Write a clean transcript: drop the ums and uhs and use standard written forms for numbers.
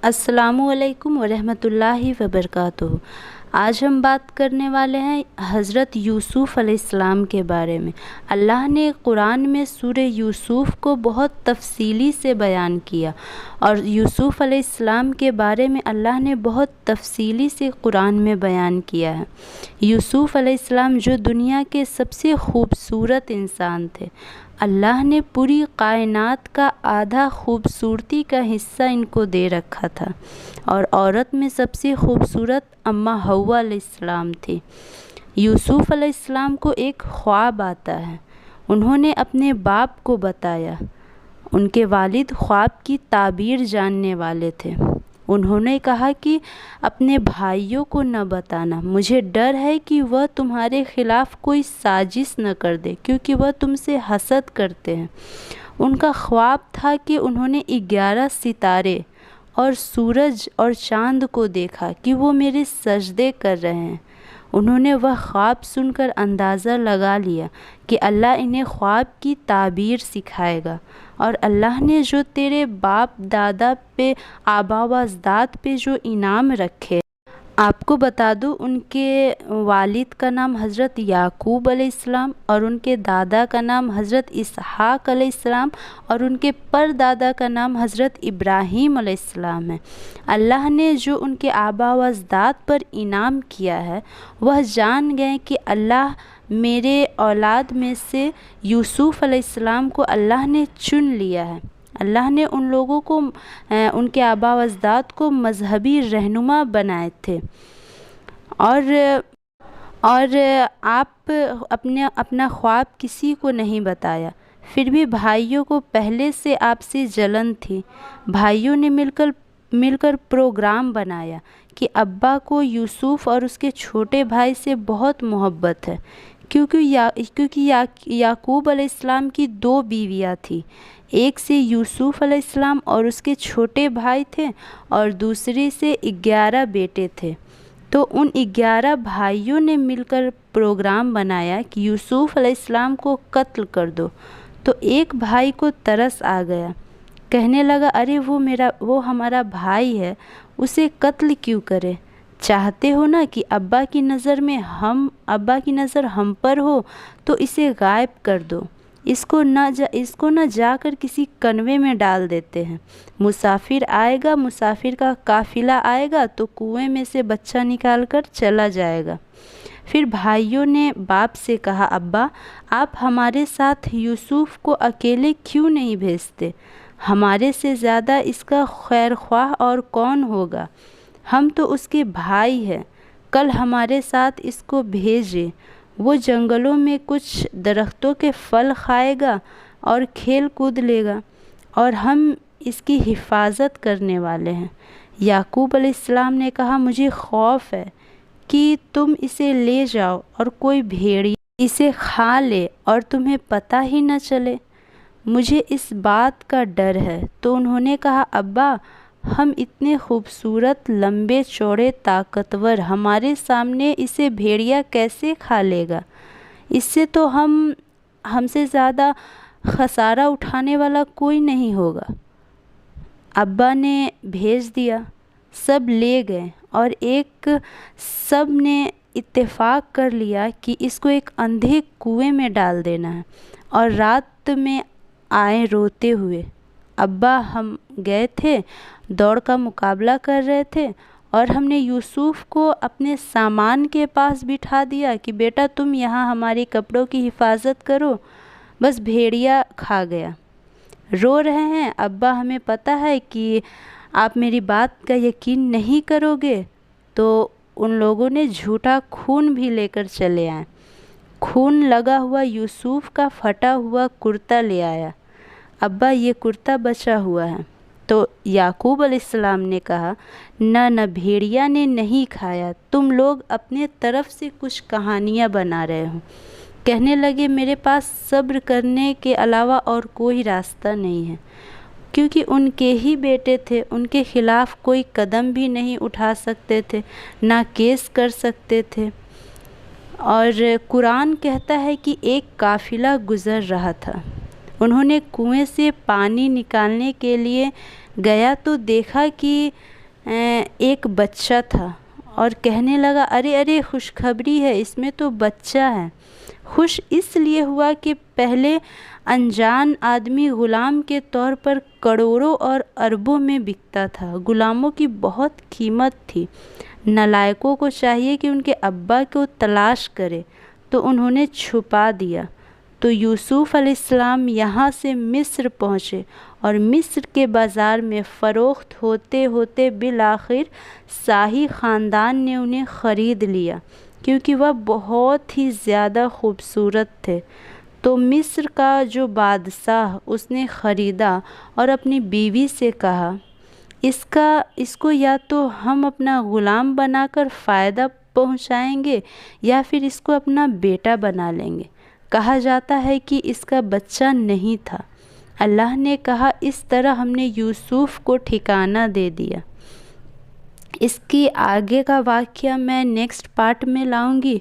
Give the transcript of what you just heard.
السلام علیکم ورحمۃ اللہ وبرکاتہ۔ آج ہم بات کرنے والے ہیں حضرت یوسف علیہ السلام کے بارے میں۔ اللہ نے قرآن میں سورہ یوسف کو بہت تفصیلی سے بیان کیا، اور یوسف علیہ السلام کے بارے میں اللہ نے بہت تفصیلی سے قرآن میں بیان کیا ہے۔ یوسف علیہ السلام جو دنیا کے سب سے خوبصورت انسان تھے، اللہ نے پوری کائنات کا آدھا خوبصورتی کا حصہ ان کو دے رکھا تھا، اور عورت میں سب سے خوبصورت اماں حوا علیہ السلام تھی۔ یوسف علیہ السلام کو ایک خواب آتا ہے، انہوں نے اپنے باپ کو بتایا۔ ان کے والد خواب کی تعبیر جاننے والے تھے۔ انہوں نے کہا کہ اپنے بھائیوں کو نہ بتانا، مجھے ڈر ہے کہ وہ تمہارے خلاف کوئی سازش نہ کر دے، کیونکہ وہ تم سے حسد کرتے ہیں۔ ان کا خواب تھا کہ انہوں نے 11 ستارے اور سورج اور چاند کو دیکھا کہ وہ میرے سجدے کر رہے ہیں۔ انہوں نے وہ خواب سن کر اندازہ لگا لیا کہ اللہ انہیں خواب کی تعبیر سکھائے گا، اور اللہ نے جو تیرے باپ دادا پہ، آبا و اجداد پہ جو انعام رکھے، آپ کو بتا دوں ان کے والد کا نام حضرت یعقوب علیہ السلام، اور ان کے دادا کا نام حضرت اسحاق علیہ السلام، اور ان کے پردادا کا نام حضرت ابراہیم علیہ السلام ہے۔ اللہ نے جو ان کے آبا و اجداد پر انعام کیا ہے، وہ جان گئے کہ اللہ میرے اولاد میں سے یوسف علیہ السلام کو اللہ نے چن لیا ہے۔ اللہ نے ان لوگوں کو، ان کے آبا و اجداد کو مذہبی رہنما بنائے تھے، اور آپ اپنا خواب کسی کو نہیں بتایا۔ پھر بھی بھائیوں کو پہلے سے آپ سے جلن تھی۔ بھائیوں نے مل کر پروگرام بنایا کہ ابا کو یوسف اور اس کے چھوٹے بھائی سے بہت محبت ہے، کیونکہ یعقوب علیہ السلام کی 2 بیویاں تھیں، ایک سے یوسف علیہ السلام اور اس کے چھوٹے بھائی تھے، اور دوسرے سے 11 بیٹے تھے۔ تو ان 11 بھائیوں نے مل کر پروگرام بنایا کہ یوسف علیہ السلام کو قتل کر دو۔ تو ایک بھائی کو ترس آ گیا، کہنے لگا، ارے وہ ہمارا بھائی ہے، اسے قتل کیوں کرے؟ چاہتے ہو نا کہ ابا کی نظر ہم پر ہو، تو اسے غائب کر دو، اس کو نہ جا کر کسی کنویں میں ڈال دیتے ہیں۔ مسافر کا قافلہ آئے گا تو کنویں میں سے بچہ نکال کر چلا جائے گا۔ پھر بھائیوں نے باپ سے کہا، ابا آپ ہمارے ساتھ یوسف کو اکیلے کیوں نہیں بھیجتے؟ ہمارے سے زیادہ اس کا خیر خواہ اور کون ہوگا؟ ہم تو اس کے بھائی ہیں، کل ہمارے ساتھ اس کو بھیجے، وہ جنگلوں میں کچھ درختوں کے پھل کھائے گا اور کھیل کود لے گا، اور ہم اس کی حفاظت کرنے والے ہیں۔ یعقوب علیہ السلام نے کہا، مجھے خوف ہے کہ تم اسے لے جاؤ اور کوئی بھیڑیا اسے کھا لے اور تمہیں پتہ ہی نہ چلے، مجھے اس بات کا ڈر ہے۔ تو انہوں نے کہا، ابا ہم اتنے خوبصورت، لمبے چوڑے، طاقتور، ہمارے سامنے اسے بھیڑیا کیسے کھا لے گا؟ اس سے تو ہم سے زیادہ خسارہ اٹھانے والا کوئی نہیں ہوگا۔ ابا نے بھیج دیا، سب لے گئے، اور سب نے اتفاق کر لیا کہ اس کو ایک اندھے کنویں میں ڈال دینا ہے، اور رات میں آئے روتے ہوئے۔ ابا ہم گئے تھے، دوڑ کا مقابلہ کر رہے تھے، اور ہم نے یوسف کو اپنے سامان کے پاس بٹھا دیا کہ بیٹا تم یہاں ہمارے کپڑوں کی حفاظت کرو، بس بھیڑیا کھا گیا۔ رو رہے ہیں، ابا ہمیں پتہ ہے کہ آپ میری بات کا یقین نہیں کرو گے۔ تو ان لوگوں نے جھوٹا خون بھی لے کر چلے آئے، خون لگا ہوا یوسف کا پھٹا ہوا کرتا لے آیا، ابا یہ کرتا بچا ہوا ہے۔ تو یعقوب علیہ السلام نے کہا، نہ بھیڑیا نے نہیں کھایا، تم لوگ اپنے طرف سے کچھ کہانیاں بنا رہے ہو۔ کہنے لگے، میرے پاس صبر کرنے کے علاوہ اور کوئی راستہ نہیں ہے، کیونکہ ان کے ہی بیٹے تھے، ان کے خلاف کوئی قدم بھی نہیں اٹھا سکتے تھے، نہ کیس کر سکتے تھے۔ اور قرآن کہتا ہے کہ ایک قافلہ گزر رہا تھا، انہوں نے کنویں سے پانی نکالنے کے لیے گیا تو دیکھا کہ ایک بچہ تھا اور کہنے لگا ارے ارے خوشخبری ہے، اس میں تو بچہ ہے۔ خوش اس لیے ہوا کہ پہلے انجان آدمی غلام کے طور پر کروڑوں اور اربوں میں بکتا تھا، غلاموں کی بہت قیمت تھی۔ نالائقوں کو چاہیے کہ ان کے ابا کو تلاش کرے، تو انہوں نے چھپا دیا۔ تو یوسف علیہ السلام یہاں سے مصر پہنچے اور مصر کے بازار میں فروخت ہوتے ہوتے بالآخر شاہی خاندان نے انہیں خرید لیا، کیونکہ وہ بہت ہی زیادہ خوبصورت تھے۔ تو مصر کا جو بادشاہ اس نے خریدا اور اپنی بیوی سے کہا اس کو یا تو ہم اپنا غلام بنا کر فائدہ پہنچائیں گے یا پھر اس کو اپنا بیٹا بنا لیں گے۔ کہا جاتا ہے کہ اس کا بچہ نہیں تھا۔ اللہ نے کہا اس طرح ہم نے یوسف کو ٹھکانہ دے دیا۔ اس کی آگے کا واقعہ میں نیکسٹ پارٹ میں لاؤں گی۔